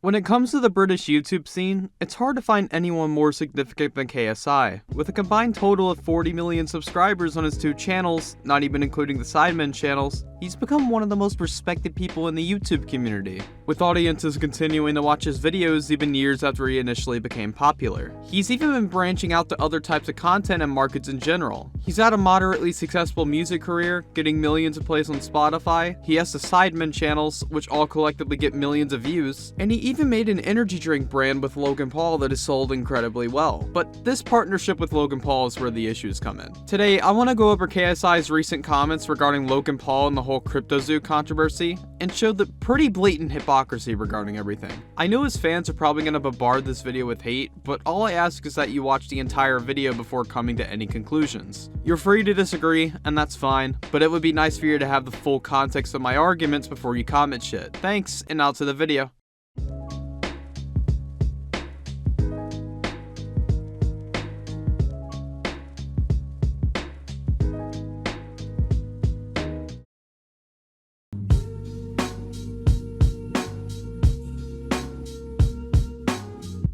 When it comes to the British YouTube scene, it's hard to find anyone more significant than KSI. With a combined total of 40 million subscribers on his 2 channels, not even including the Sidemen channels, he's become one of the most respected people in the YouTube community, with audiences continuing to watch his videos even years after he initially became popular. He's even been branching out to other types of content and markets in general. He's had a moderately successful music career, getting millions of plays on Spotify. He has the Sidemen channels, which all collectively get millions of views, and he even made an energy drink brand with Logan Paul that is sold incredibly well. But this partnership with Logan Paul is where the issues come in. Today, I want to go over KSI's recent comments regarding Logan Paul and the whole Cryptozoo controversy, and show the pretty blatant hypocrisy regarding everything. I know his fans are probably going to bombard this video with hate, but all I ask is that you watch the entire video before coming to any conclusions. You're free to disagree, and that's fine, but it would be nice for you to have the full context of my arguments before you comment shit. Thanks, and now to the video.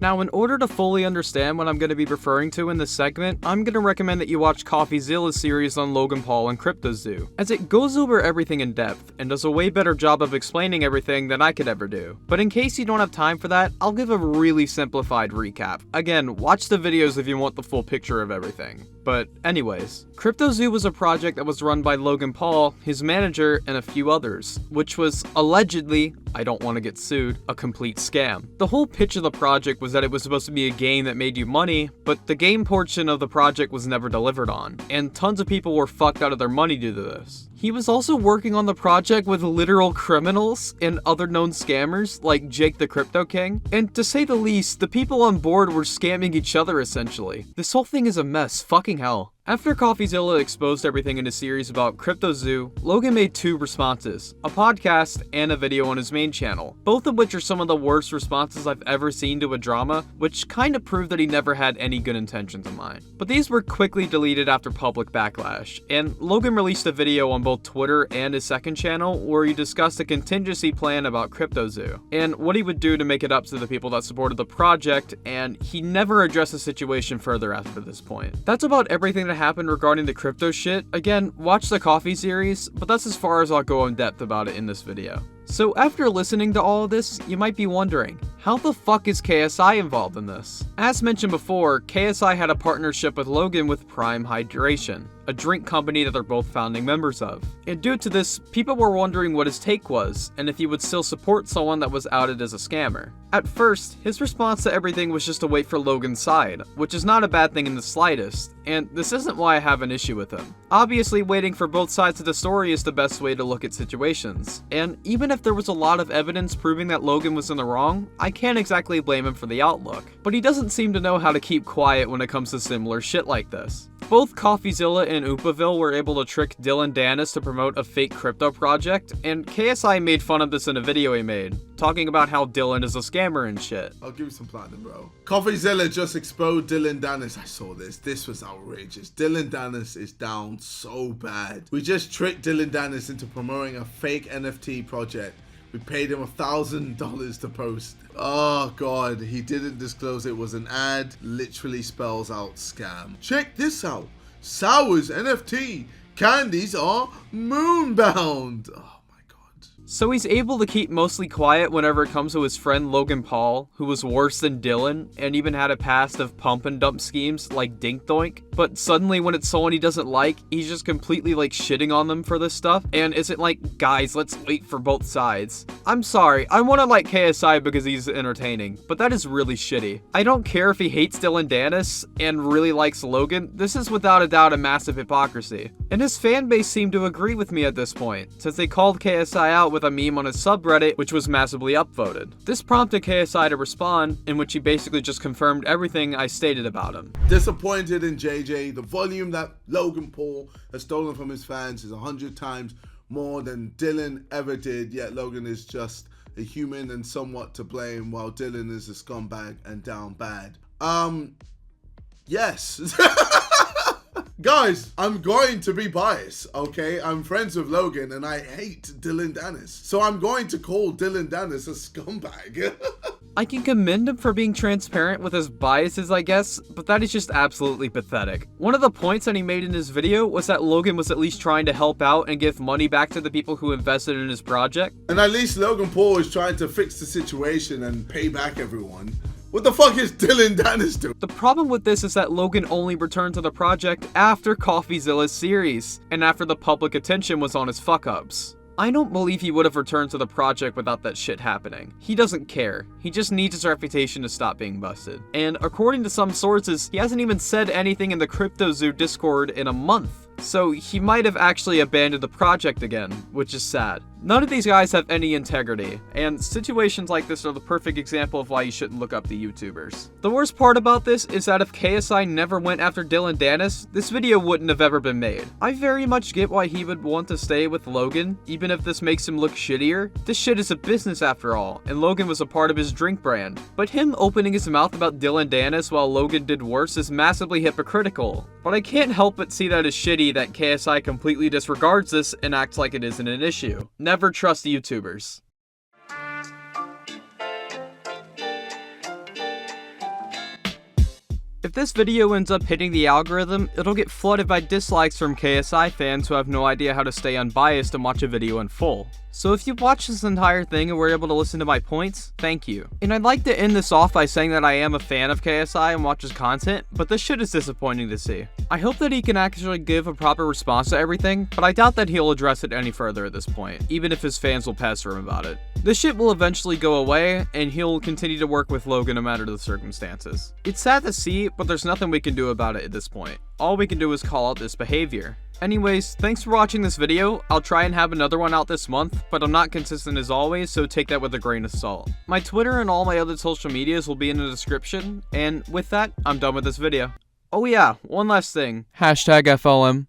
Now, in order to fully understand what I'm going to be referring to in this segment, I'm going to recommend that you watch CoffeeZilla's series on Logan Paul and Cryptozoo, as it goes over everything in depth and does a way better job of explaining everything than I could ever do. But in case you don't have time for that, I'll give a really simplified recap. Again, watch the videos if you want the full picture of everything. But anyways, Cryptozoo was a project that was run by Logan Paul, his manager, and a few others, which was allegedly, I don't want to get sued, a complete scam. The whole pitch of the project was that it was supposed to be a game that made you money, but the game portion of the project was never delivered on, and tons of people were fucked out of their money due to this. He was also working on the project with literal criminals and other known scammers like Jake the Crypto King, and to say the least, the people on board were scamming each other essentially. This whole thing is a mess, fucking hell. After CoffeeZilla exposed everything in a series about Cryptozoo, Logan made 2 responses, a podcast and a video on his main channel, both of which are some of the worst responses I've ever seen to a drama, which kinda proved that he never had any good intentions in mind. But these were quickly deleted after public backlash, and Logan released a video on both Twitter and his second channel where he discussed a contingency plan about Cryptozoo, and what he would do to make it up to the people that supported the project, and he never addressed the situation further after this point. That's about everything that happened regarding the crypto shit. Again, watch the Coffee series, but that's as far as I'll go in depth about it in this video. So after listening to all of this, you might be wondering, how the fuck is KSI involved in this? As mentioned before, KSI had a partnership with Logan with Prime Hydration, a drink company that they're both founding members of. And due to this, people were wondering what his take was, and if he would still support someone that was outed as a scammer. At first, his response to everything was just to wait for Logan's side, which is not a bad thing in the slightest, and this isn't why I have an issue with him. Obviously, waiting for both sides of the story is the best way to look at situations, and even if there was a lot of evidence proving that Logan was in the wrong, I can't exactly blame him for the outlook. But he doesn't seem to know how to keep quiet when it comes to similar shit like this. Both CoffeeZilla and Oopaville were able to trick Dylan Dennis to promote a fake crypto project, and KSI made fun of this in a video he made, talking about how Dylan is a scammer and shit. I'll give you some platinum, bro. CoffeeZilla just exposed Dylan Dennis. I saw this. This was outrageous. Dylan Dennis is down so bad. We just tricked Dylan Dennis into promoting a fake NFT project. We paid him $1,000 to post. Oh god, he didn't disclose it was an ad. Literally spells out scam. Check this out. Sour's NFT. Candies are moonbound. Oh. So he's able to keep mostly quiet whenever it comes to his friend Logan Paul, who was worse than Dylan, and even had a past of pump and dump schemes like Dink Doink. But suddenly when it's someone he doesn't like, he's just completely like shitting on them for this stuff, and isn't like, guys, let's wait for both sides. I'm sorry, I want to like KSI because he's entertaining, but that is really shitty. I don't care if he hates Dylan Dennis and really likes Logan, this is without a doubt a massive hypocrisy. And his fan base seemed to agree with me at this point, since they called KSI out with a meme on his subreddit, which was massively upvoted. This prompted KSI to respond, in which he basically just confirmed everything I stated about him. Disappointed in JJ. The volume that Logan Paul has stolen from his fans is 100 times more than Dylan ever did, yet Logan is just a human and somewhat to blame, while Dylan is a scumbag and down bad. Yes. Guys, I'm going to be biased, okay? I'm friends with Logan and I hate Dylan Dennis. So I'm going to call Dylan Dennis a scumbag. I can commend him for being transparent with his biases, I guess, but that is just absolutely pathetic. One of the points that he made in his video was that Logan was at least trying to help out and give money back to the people who invested in his project. And at least Logan Paul is trying to fix the situation and pay back everyone. What the fuck is Dylan Dennis doing? The problem with this is that Logan only returned to the project after CoffeeZilla's series, and after the public attention was on his fuck-ups. I don't believe he would have returned to the project without that shit happening. He doesn't care. He just needs his reputation to stop being busted. And according to some sources, he hasn't even said anything in the Cryptozoo Discord in a month. So he might have actually abandoned the project again, which is sad. None of these guys have any integrity, and situations like this are the perfect example of why you shouldn't look up the YouTubers. The worst part about this is that if KSI never went after Dylan Dennis, this video wouldn't have ever been made. I very much get why he would want to stay with Logan, even if this makes him look shittier. This shit is a business after all, and Logan was a part of his drink brand. But him opening his mouth about Dylan Dennis while Logan did worse is massively hypocritical. But I can't help but see that as shitty that KSI completely disregards this and acts like it isn't an issue. Never trust YouTubers. If this video ends up hitting the algorithm, it'll get flooded by dislikes from KSI fans who have no idea how to stay unbiased and watch a video in full. So if you watched this entire thing and were able to listen to my points, thank you. And I'd like to end this off by saying that I am a fan of KSI and watch his content, but this shit is disappointing to see. I hope that he can actually give a proper response to everything, but I doubt that he'll address it any further at this point, even if his fans will pester him about it. This shit will eventually go away, and he'll continue to work with Logan no matter the circumstances. It's sad to see, but there's nothing we can do about it at this point. All we can do is call out this behavior. Anyways, thanks for watching this video. I'll try and have another one out this month, but I'm not consistent as always, so take that with a grain of salt. My Twitter and all my other social medias will be in the description, and with that, I'm done with this video. Oh yeah, one last thing. Hashtag FLM.